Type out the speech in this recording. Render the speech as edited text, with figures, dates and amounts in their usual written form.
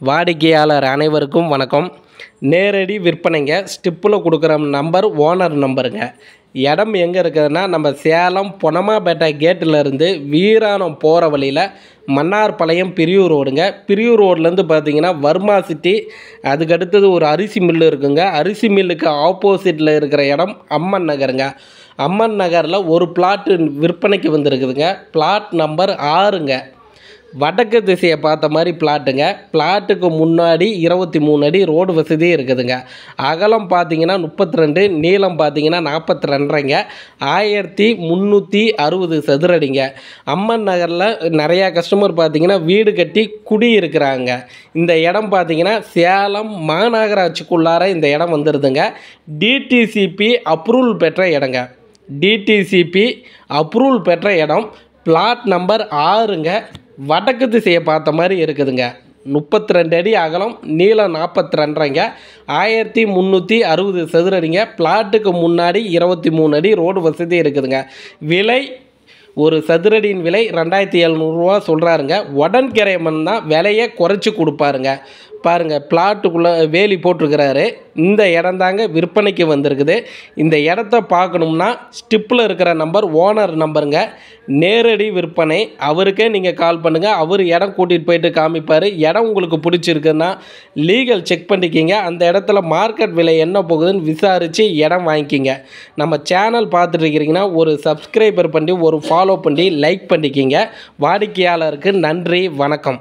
வாடிக்கையாளர் அனைவருக்கும் வணக்கம். நேரடி விற்பனைங்க. ஸ்டிப்பில் கொடுக்குற நம்பர் ஓனர் நம்பருங்க. இடம் எங்கே இருக்குதுன்னா, நம்ம சேலம் பொனமாப்பேட்டை கேட்டிலேருந்து வீராணம் போகிற வழியில் மன்னார்பாளையம் பிரியூர் ரோடுங்க. பிரியூர் ரோட்லேருந்து பார்த்தீங்கன்னா வர்மா சிட்டி, அதுக்கடுத்தது ஒரு அரிசி மில்லு இருக்குங்க. அரிசி மில்லுக்கு ஆப்போசிட்டில் இருக்கிற இடம் அம்மன் நகருங்க. அம்மன் நகரில் ஒரு பிளாட்டு விற்பனைக்கு வந்திருக்குதுங்க. பிளாட் நம்பர் 6ங்க. வடக்கு திசையை பார்த்த மாதிரி பிளாட்டுங்க. பிளாட்டுக்கு முன்னாடி 23 அடி ரோடு வசதி இருக்குதுங்க. அகலம் பார்த்தீங்கன்னா 32, நீளம் பார்த்தீங்கன்னா 42ங்க. 1360 சதுரடிங்க. அம்மன் நகரில் நிறையா கஸ்டமர் பார்த்தீங்கன்னா வீடு கட்டி குடி இருக்கிறாங்க. இந்த இடம் பார்த்தீங்கன்னா சேலம் மாநகராட்சிக்குள்ளார இந்த இடம் வந்துடுதுங்க. டிடிசிபி அப்ரூவல் பெற்ற இடங்க. டிடிசிபி அப்ரூவல் பெற்ற இடம். பிளாட் நம்பர் 6ங்க. வடக்கு திசையை பார்த்த மாதிரி இருக்குதுங்க. 32 அடி அகலம், நீளம் 42ங்க. 1360 சதுரடிங்க. பிளாட்டுக்கு முன்னாடி 23 அடி ரோடு வசதி இருக்குதுங்க. விலை ஒரு சதுரடியின் விலை 2700 ரூபா சொல்கிறாருங்க. உடன்கரை மண் தான், விலையை குறைச்சி கொடுப்பாருங்க. பாருங்கள், பிளாட்டுக்குள்ளே வேலி போட்டிருக்கிறாரு. இந்த இடம் தாங்க விற்பனைக்கு வந்திருக்குது. இந்த இடத்த பார்க்கணும்னா ஸ்டிப்பில் இருக்கிற நம்பர் ஓனர் நம்பருங்க. நேரடி விற்பனை. அவருக்கே நீங்கள் கால் பண்ணுங்கள். அவர் இடம் கூட்டிகிட்டு போயிட்டு காமிப்பார். இடம் உங்களுக்கு பிடிச்சிருக்குன்னா லீகல் செக் பண்ணிக்கிங்க. அந்த இடத்துல மார்க்கெட் விலை என்ன போகுதுன்னு விசாரித்து இடம் வாங்கிக்கிங்க. நம்ம சேனல் பார்த்துட்டு இருக்கிறீங்கன்னா ஒரு சப்ஸ்கிரைபர் பண்ணி, ஒரு ஃபாலோ பண்ணி, லைக் பண்ணிக்கிங்க. வாடிக்கையாளருக்கு நன்றி, வணக்கம்.